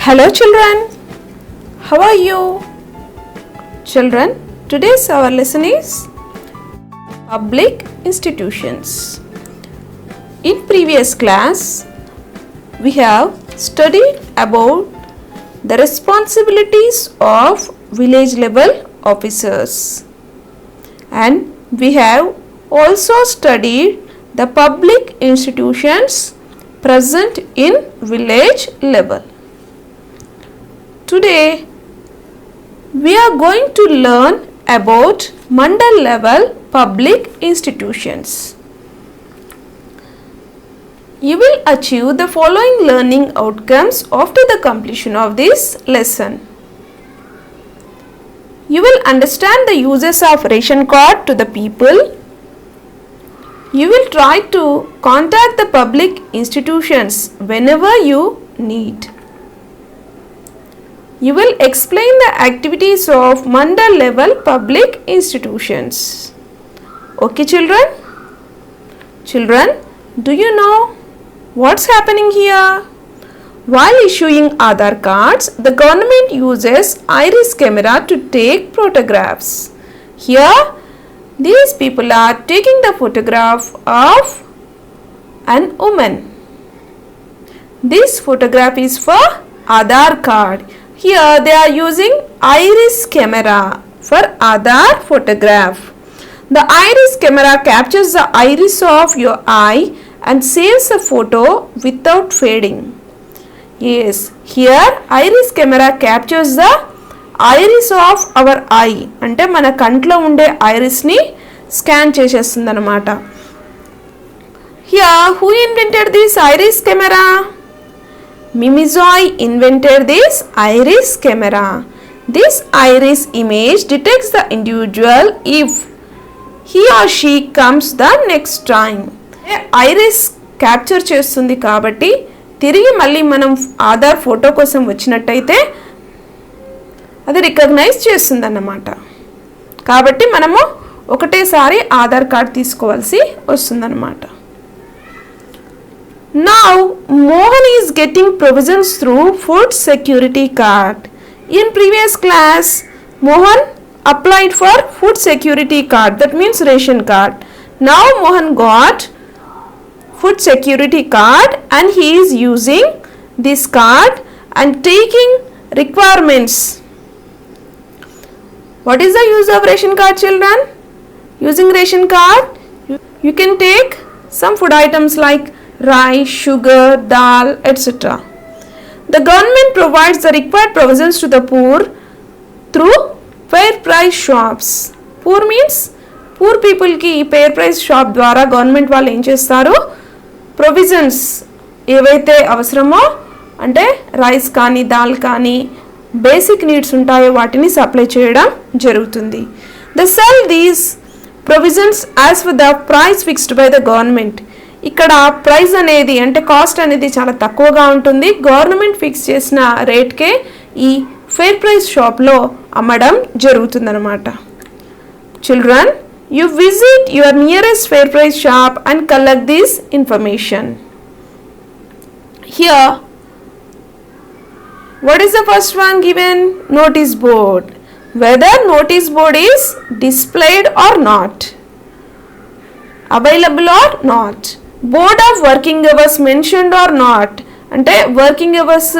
Hello children, how are you? Children, today's our lesson is public institutions. In previous class, we have studied about the responsibilities of village level officers, and we have also studied the public institutions present in village level. Today, we are going to learn about mandal level public institutions. You will achieve the following learning outcomes after the completion of this lesson. You will understand the uses of ration card to the people. You will try to contact the public institutions whenever you need. You will explain the activities of mandal level public institutions. Okay children? Children, do you know what's happening here? While issuing Aadhaar cards, the government uses iris camera to take photographs. Here, these people are taking the photograph of an woman. This photograph is for Aadhaar card. Here they are using iris camera for Aadhaar photograph. The iris camera captures the iris of your eye and saves a photo without fading. Yes, here iris camera captures the iris of our eye. అంటే మన కంట్లో ఉండే iris ని scan చేసేస్తుంది అన్నమాట. Here who invented this iris camera? Mimizoy invented this iris camera. This iris image detects the individual if he or she comes the next time. Iris capture చేస్తుంది కాబట్టి తిరిగి మళ్ళీ మనం ఆధార్ ఫోటో కోసం వచ్చినట్టయితే అది రికగ్నైజ్ చేస్తుంది అన్నమాట. కాబట్టి మనము ఒకటేసారి ఆధార్ కార్డ్ తీసుకోవాల్సి వస్తుందన్నమాట. Now, Mohan is getting provisions through food security card. In previous class, Mohan applied for food security card, that means ration card. Now, Mohan got food security card and he is using this card and taking requirements. What is the use of ration card, children? Using ration card, you can take some food items like rice, sugar, dal, etc. The government provides the required provisions to the poor through fair price shops. Poor means poor people ki fair price shop ద్వారా government వాళ్ళు ఏం చేస్తారు, provisions ఏవైతే అవసరమో అంటే rice కానీ దాల్ కానీ basic needs ఉంటాయో వాటిని సప్లై చేయడం జరుగుతుంది. They sell these provisions as for the price fixed by the government. ఇక్కడ ప్రైస్ అనేది అంటే కాస్ట్ అనేది చాలా తక్కువగా ఉంటుంది. గవర్నమెంట్ ఫిక్స్ చేసిన రేట్కే ఈ ఫెయిర్ ప్రైస్ షాప్లో అమ్మడం జరుగుతుందన్నమాట. Children, you visit your nearest fair price shop and collect this information. Here what is the first one given? Notice board. Whether notice board is displayed or not, available or not. Board of working hours mentioned or not, అంటే working hours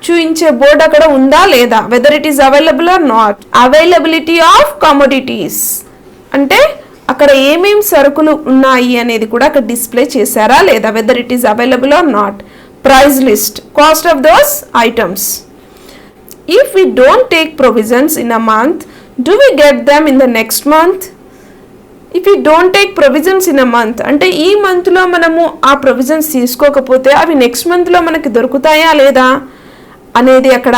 చూయించే board అక్కడ ఉందా లేదా, whether it is available or not. Availability of commodities అంటే అక్కడ ఏమేం సరుకులు ఉన్నాయి అనేది కూడా అక్కడ డిస్ప్లే చేశారా లేదా, whether it is available or not. Price list, cost of those items. If we don't take provisions in a month, do we get them in the next month? If you don't take provisions in a month అంటే ఈ మంత్లో మనము ఆ provisions తీసుకోకపోతే అవి next మంత్లో మనకి దొరుకుతాయా లేదా అనేది అక్కడ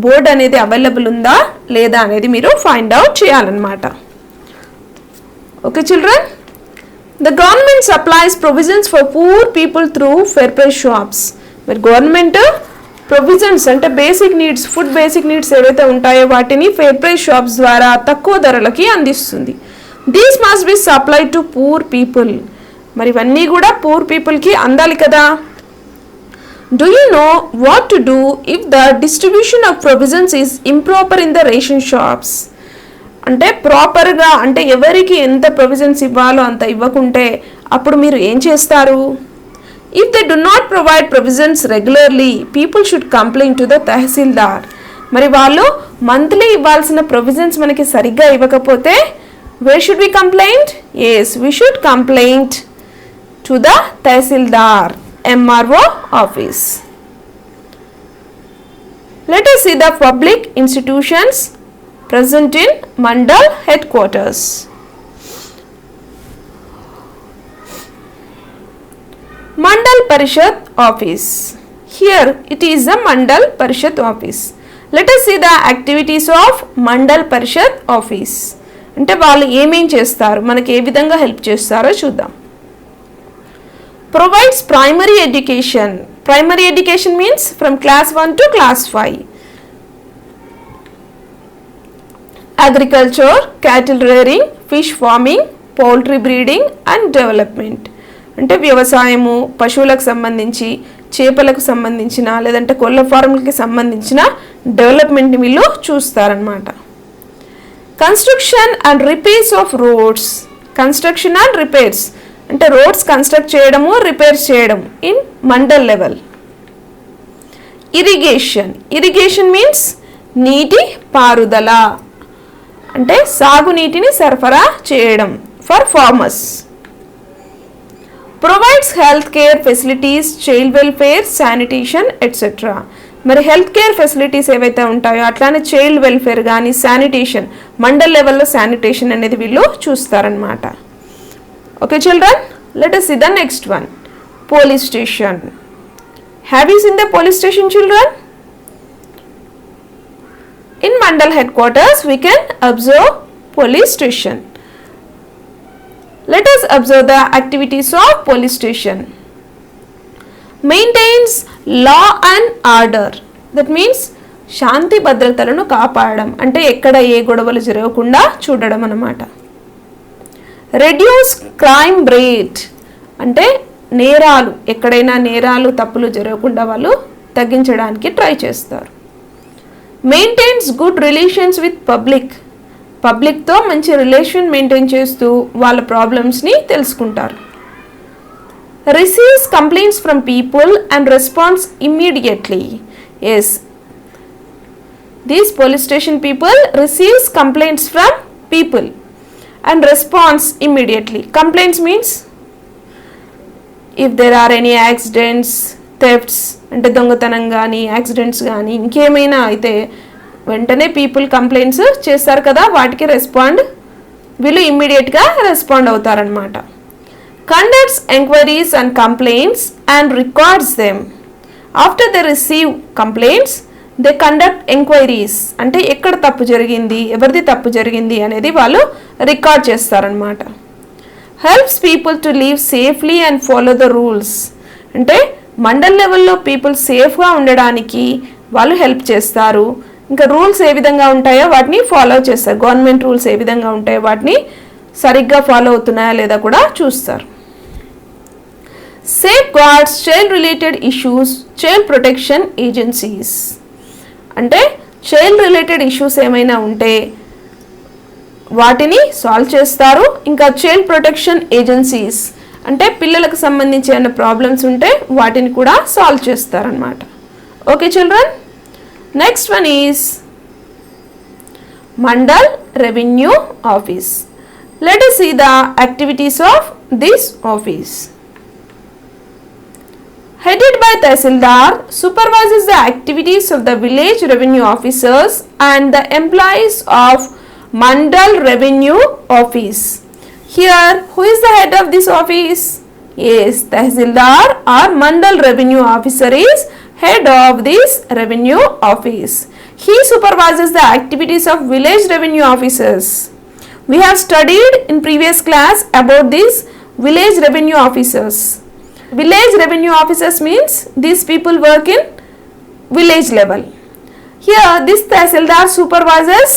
బోర్డ్ అనేది అవైలబుల్ ఉందా లేదా అనేది మీరు ఫైండ్ అవుట్ చేయాలన్నమాట. Okay children, the government supplies provisions for poor people through fair price shops. మరి గవర్నమెంట్ ప్రొవిజన్స్ అంటే basic needs, food basic needs ఏవైతే ఉంటాయో వాటిని ఫెయిర్ ప్రైస్ షాప్స్ ద్వారా తక్కువ ధరలకి అందిస్తుంది. These must be supplied to poor people. మరి ఇవన్నీ కూడా పూర్ పీపుల్కి అందాలి కదా. Do you know what to do if the distribution of provisions is improper in the ration shops? అంటే ప్రాపర్గా అంటే ఎవరికి ఎంత ప్రొవిజన్స్ ఇవ్వాలో అంత ఇవ్వకుంటే అప్పుడు మీరు ఏం చేస్తారు? If they do not provide provisions regularly, people should complain to the తహసీల్దార్. మరి వాళ్ళు మంత్లీ ఇవ్వాల్సిన ప్రొవిజన్స్ మనకి సరిగ్గా ఇవ్వకపోతే where should we complain? Yes, we should complain to the tahsildar, MRO office. Let us see the public institutions present in Mandal headquarters. Mandal Parishad office. Here it is the Mandal Parishad office. Let us see the activities of Mandal Parishad office. అంటే వాళ్ళు ఏమేం చేస్తారు, మనకి ఏ విధంగా help చేస్తారో చూద్దాం. Provides primary education. Primary education means from class 1 to class 5. Agriculture, cattle rearing, fish farming, poultry breeding and development. అంటే వ్యవసాయము, పశువులకు సంబంధించి, చేపలకు సంబంధించిన లేదంటే కోళ్ళ ఫార్ములకి సంబంధించిన డెవలప్మెంట్ని వీళ్ళు చూస్తారనమాట. Construction and repairs of roads. Construction and repairs అంటే రోడ్స్ కన్స్ట్రక్ట్ చేయడము, రిపేర్స్ చేయడం in mandal level. Irrigation. Irrigation means నీటి పారుదల అంటే సాగునీటిని సరఫరా చేయడం for farmers. Provides health care facilities, child welfare, sanitation et cetera. మరి హెల్త్ కేర్ ఫెసిలిటీస్ ఏవైతే ఉంటాయో అట్లానే చైల్డ్ వెల్ఫేర్ కానీ శానిటేషన్, మండల్ లెవెల్లో శానిటేషన్ అనేది వీళ్ళు చూస్తారనమాట. Okay children, let us see the next one. Police station. Have you seen the police station children? In Mandal headquarters we can observe police station. Let us observe the activities of police station. Maintains law and order. That means శాంతి భద్రతలను కాపాడడం అంటే ఎక్కడ ఏ గొడవలు జరగకుండా చూడడం అన్నమాట. Reduce crime rate అంటే నేరాలు, ఎక్కడైనా నేరాలు తప్పులు జరగకుండా వాళ్ళు తగ్గించడానికి ట్రై చేస్తారు. Maintains good relations with public. పబ్లిక్తో మంచి రిలేషన్ మెయింటైన్ చేస్తూ వాళ్ళ ప్రాబ్లమ్స్ని తెలుసుకుంటారు. Receives complaints from people and response immediately. Yes, these police station people receives complaints from people and response immediately. Complaints means if there are any accidents, thefts అంటే దొంగతనం కానీ accidents కానీ ఇంకేమైనా అయితే వెంటనే పీపుల్ కంప్లైంట్స్ చేస్తారు కదా, వాటికి వీళ్ళు ఇమ్మీడియట్గా రెస్పాండ్ అవుతారనమాట. Conducts enquiries and complaints and records them. After they receive complaints they conduct enquiries అంటే ఎక్కడ తప్పు జరిగింది, ఎవరిది తప్పు జరిగింది అనేది వాళ్ళు రికార్డ్ చేస్తారనమాట. Helps people to live safely and follow the rules. అంటే మండల్ లెవెల్లో పీపుల్ సేఫ్గా ఉండడానికి వాళ్ళు హెల్ప్ చేస్తారు. ఇంకా రూల్స్ ఏ విధంగా ఉంటాయో వాటిని ఫాలో చేస్తారు. గవర్నమెంట్ రూల్స్ ఏ విధంగా ఉంటాయో వాటిని సరిగ్గా ఫాలో అవుతున్నాయా లేదా కూడా చూస్తారు. Safe guards child related issues, child protection agencies. అంటే చైల్డ్ రిలేటెడ్ ఇష్యూస్ ఏమైనా ఉంటే వాటిని సాల్వ్ చేస్తారు. ఇంకా చైల్డ్ ప్రొటెక్షన్ ఏజెన్సీస్ అంటే పిల్లలకు సంబంధించి ఏమైనా ప్రాబ్లమ్స్ ఉంటే వాటిని కూడా సాల్వ్ చేస్తారనమాట. Okay children, next one is mandal revenue office. Let us see the activities of this office. Headed by Tahsildar, supervises the activities of the village revenue officers and the employees of Mandal Revenue Office. Here, who is the head of this office? Yes, Tahsildar or Mandal Revenue Officer is head of this revenue office. He supervises the activities of village revenue officers. We have studied in previous class about these village revenue officers. Village revenue officers means these people work in village level. Here this Tahsildar supervises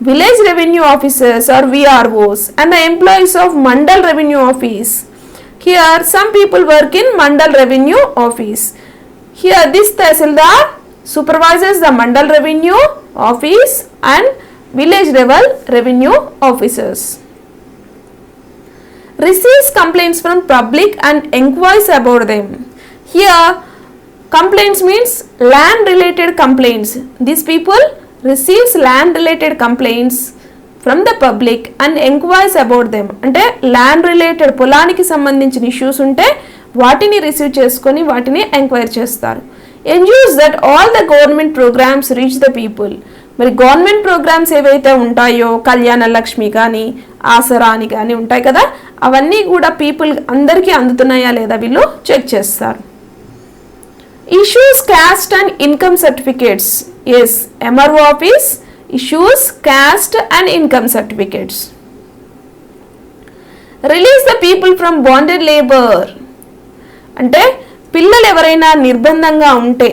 village revenue officers or VROs and the employees of Mandal Revenue Office. Here some people work in Mandal Revenue Office. Here this Tehsildar supervises the mandal revenue office and village level revenue officers. Receives complaints from public and inquires about them. Here complaints means land related complaints. These people receives land related complaints from the public and inquires about them. అంటే land related పొలానికి సంబంధించిన issues ఉంటే వాటిని receive చేసుకొని వాటిని enquiry చేస్తారు. ensures that all the government programs reach the people. మరి government programmes ఏవైతే ఉంటాయో కళ్యాణ లక్ష్మి కానీ ఆసరా అని కానీ ఉంటాయి కదా, అవన్నీ కూడా పీపుల్ అందరికీ అందుతున్నాయా లేదా వీళ్ళు చెక్ చేస్తారు. Issues caste and income certificates. Yes, MRO office issues caste and income certificates. Release the people from bonded labour. అంటే పిల్లలు ఎవరైనా నిర్బంధంగా ఉంటే,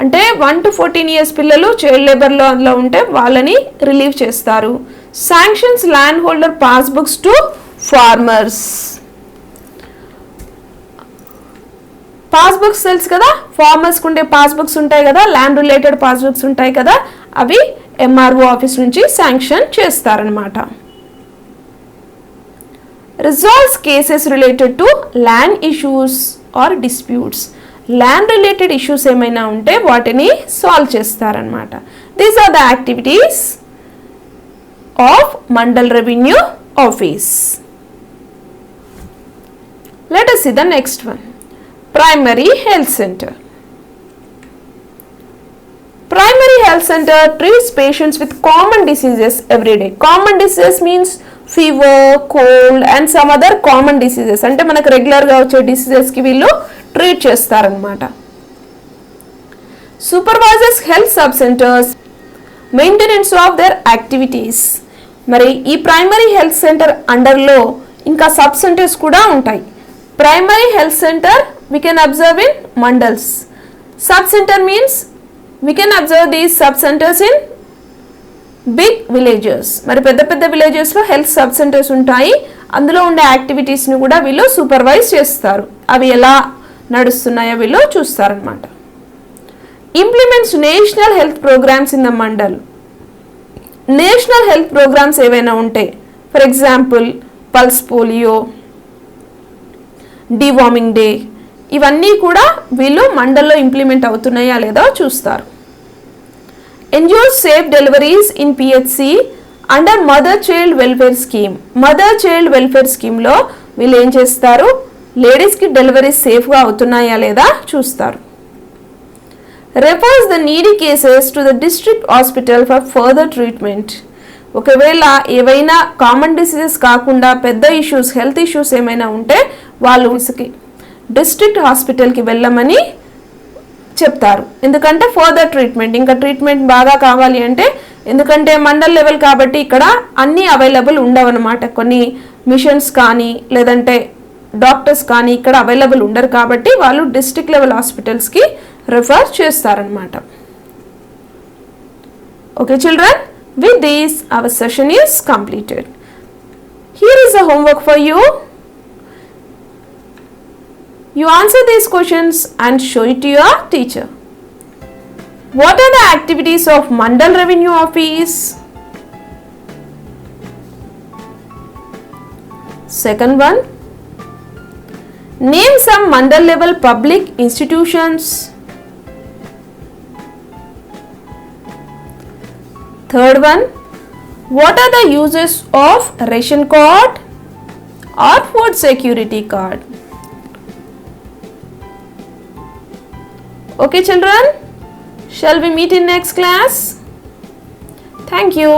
అంటే 1 to 14 years పిల్లలు చైల్డ్ లేబర్లో అందులో ఉంటే వాళ్ళని రిలీవ్ చేస్తారు. Sanctions land holder passbooks to farmers. Passbooks తెలుసు కదా, ఫార్మర్స్కి ఉండే పాస్బుక్స్ ఉంటాయి కదా, ల్యాండ్ రిలేటెడ్ పాస్బుక్స్ ఉంటాయి కదా, అవి ఎంఆర్ఓ ఆఫీస్ నుంచి శాంక్షన్ చేస్తారనమాట. Resolves cases related to land issues or disputes. Land related issues ఏమైనా ఉంటే వాటిని సాల్వ్ చేస్తారనమాట. These are the activities of Mandal revenue office. Let us see the next one. Primary health center. Primary health center treats patients with common diseases every day. Common diseases means fever, cold and some other common diseases. అంటే మనకు రెగ్యులర్గా వచ్చే డిసీజెస్కి వీళ్ళు treat చేస్తారనమాట. Supervisors health sub centres maintenance of their activities. మరి ఈ primary health centre అండర్లో ఇంకా sub centres కూడా ఉంటాయి. Primary health centre we can observe in mandals. Sub center means we can observe these sub centers in big villages. మరి పెద్ద పెద్ద విలేజెస్లో health sub centres ఉంటాయి. అందులో ఉండే యాక్టివిటీస్ని కూడా వీళ్ళు సూపర్వైజ్ చేస్తారు. అవి ఎలా నడుస్తున్నాయో వీళ్ళు చూస్తారనమాట. Implements national health programs in the mandal. National health programs ఏవైనా ఉంటే, for example pulse polio, deworming day, ఇవన్నీ కూడా వీళ్ళు మండల్లో ఇంప్లిమెంట్ అవుతున్నాయా లేదా చూస్తారు. Ensures safe deliveries in PHC under mother child welfare scheme. Mother child welfare స్కీమ్లో వీళ్ళు ఏం చేస్తారు, లేడీస్కి డెలివరీస్ సేఫ్గా అవుతున్నాయా లేదా చూస్తారు. Refers the needy cases to the district hospital for further treatment. ఒకవేళ ఏవైనా కామన్ డిసీజెస్ కాకుండా పెద్ద ఇష్యూస్, హెల్త్ ఇష్యూస్ ఏమైనా ఉంటే వాళ్ళు డిస్ట్రిక్ట్ హాస్పిటల్కి వెళ్ళమని చెప్తారు. ఎందుకంటే ఫర్దర్ ట్రీట్మెంట్, ఇంకా ట్రీట్మెంట్ బాగా కావాలి అంటే, ఎందుకంటే మండల్ లెవెల్ కాబట్టి ఇక్కడ అన్నీ అవైలబుల్ ఉండవన్నమాట. కొన్ని మిషన్స్ కానీ లేదంటే డాక్టర్స్ కానీ ఇక్కడ అవైలబుల్ ఉండరు కాబట్టి వాళ్ళు డిస్ట్రిక్ట్ లెవెల్ హాస్పిటల్స్కి రెఫర్ చేస్తారనమాట. Okay children, with this our session is completed. Here is a homework for you. You answer these questions and show it to your teacher. What are the activities of Mandal Revenue Office? Second one, name some Mandal level public institutions. Third one, what are the uses of ration card or food security card? Okay children, shall we meet in next class? Thank you.